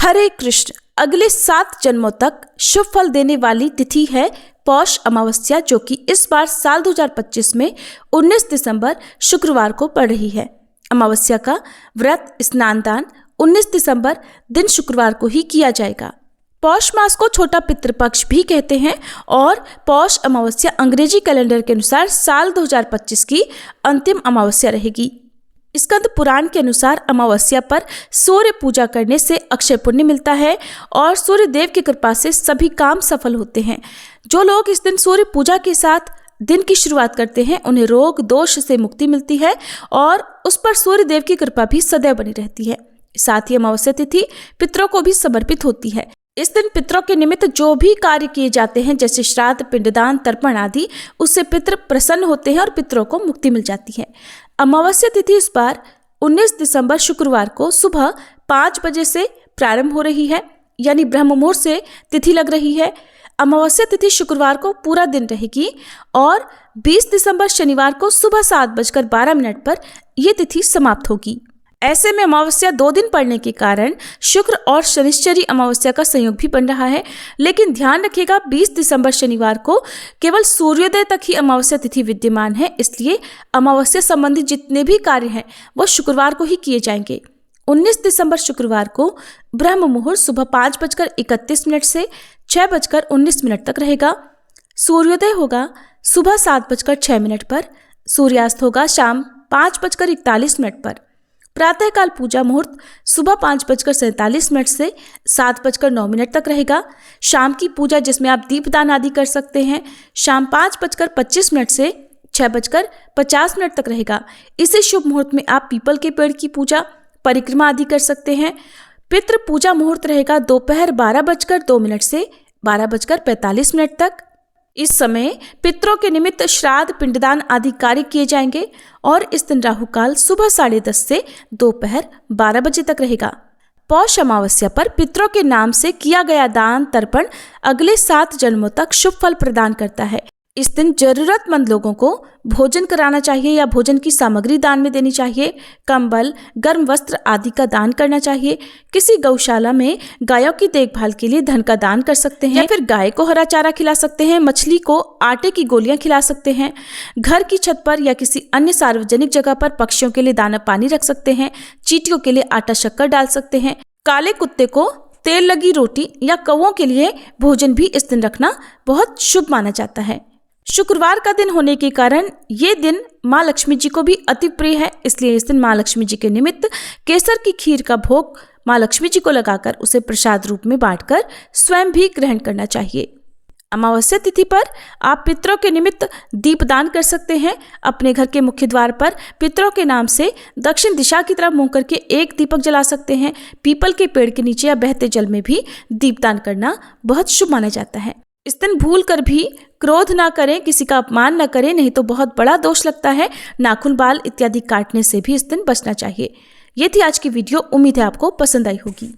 हरे कृष्ण। अगले 7 जन्मों तक शुभ फल देने वाली तिथि है पौष अमावस्या, जो कि इस बार साल 2025 में 19 दिसंबर शुक्रवार को पड़ रही है। अमावस्या का व्रत स्नान दान 19 दिसंबर दिन शुक्रवार को ही किया जाएगा। पौष मास को छोटा पितृपक्ष भी कहते हैं और पौष अमावस्या अंग्रेजी कैलेंडर के अनुसार साल 2025 की अंतिम अमावस्या रहेगी। स्कंद पुराण के अनुसार अमावस्या पर सूर्य पूजा करने से अक्षय पुण्य मिलता है और सूर्य देव की कृपा से सभी काम सफल होते हैं। जो लोग इस दिन सूर्य पूजा के साथ दिन की शुरुआत करते हैं उन्हें रोग दोष से मुक्ति मिलती है और उस पर सूर्य देव की कृपा भी सदैव बनी रहती है। साथ ही अमावस्या तिथि पितरों को भी समर्पित होती है। इस दिन पितरों के निमित्त जो भी कार्य किए जाते हैं जैसे श्राद्ध, पिंडदान, तर्पण आदि, उससे पितृ प्रसन्न होते हैं और पितरों को मुक्ति मिल जाती है। अमावस्या तिथि इस बार 19 दिसंबर शुक्रवार को सुबह 5 बजे से प्रारंभ हो रही है, यानी ब्रह्म मुहूर्त से तिथि लग रही है। अमावस्या तिथि शुक्रवार को पूरा दिन रहेगी और 20 दिसंबर शनिवार को सुबह 7:12 पर यह तिथि समाप्त होगी। ऐसे में अमावस्या 2 दिन पड़ने के कारण शुक्र और शनिश्चरी अमावस्या का संयोग भी बन रहा है। लेकिन ध्यान रखिएगा 20 दिसंबर शनिवार को केवल सूर्योदय तक ही अमावस्या तिथि विद्यमान है, इसलिए अमावस्या संबंधी जितने भी कार्य हैं वो शुक्रवार को ही किए जाएंगे। 19 दिसंबर शुक्रवार को ब्रह्म मुहूर्त सुबह 5:31 से 6:19 तक रहेगा। सूर्योदय होगा सुबह 7:06 पर। सूर्यास्त होगा शाम 5:41 पर। प्रातःकाल पूजा मुहूर्त सुबह 5:47 से 7:09 तक रहेगा। शाम की पूजा जिसमें आप दीपदान आदि कर सकते हैं शाम 5:25 से 6:50 तक रहेगा। इसी शुभ मुहूर्त में आप पीपल के पेड़ की पूजा, परिक्रमा आदि कर सकते हैं। पितृ पूजा मुहूर्त रहेगा दोपहर 12:02 से 12:45 तक। इस समय पितरों के निमित्त श्राद्ध, पिंडदान आदि कार्य किए जाएंगे और इस दिन राहु काल सुबह 10:30 से दोपहर 12 बजे तक रहेगा। पौष अमावस्या पर पितरों के नाम से किया गया दान तर्पण अगले 7 जन्मों तक शुभ फल प्रदान करता है। इस दिन जरूरतमंद लोगों को भोजन कराना चाहिए या भोजन की सामग्री दान में देनी चाहिए। कंबल, गर्म वस्त्र आदि का दान करना चाहिए। किसी गौशाला में गायों की देखभाल के लिए धन का दान कर सकते हैं या फिर गाय को हरा चारा खिला सकते हैं। मछली को आटे की गोलियां खिला सकते हैं। घर की छत पर या किसी अन्य सार्वजनिक जगह पर पक्षियों के लिए दाना पानी रख सकते हैं। चींटियों के लिए आटा शक्कर डाल सकते हैं। काले कुत्ते को तेल लगी रोटी या कौवों के लिए भोजन भी इस दिन रखना बहुत शुभ माना जाता है। शुक्रवार का दिन होने के कारण ये दिन माँ लक्ष्मी जी को भी अति प्रिय है, इसलिए इस दिन माँ लक्ष्मी जी के निमित्त केसर की खीर का भोग माँ लक्ष्मी जी को लगाकर उसे प्रसाद रूप में बांटकर स्वयं भी ग्रहण करना चाहिए। अमावस्या तिथि पर आप पितरों के निमित्त दीपदान कर सकते हैं। अपने घर के मुख्य द्वार पर पितरों के नाम से दक्षिण दिशा की तरफ मुंह करके एक दीपक जला सकते हैं। पीपल के पेड़ के नीचे या बहते जल में भी दीपदान करना बहुत शुभ माना जाता है। इस दिन भूल कर भी क्रोध ना करें, किसी का अपमान ना करें, नहीं तो बहुत बड़ा दोष लगता है। नाखून, बाल इत्यादि काटने से भी इस दिन बचना चाहिए। ये थी आज की वीडियो। उम्मीद है आपको पसंद आई होगी।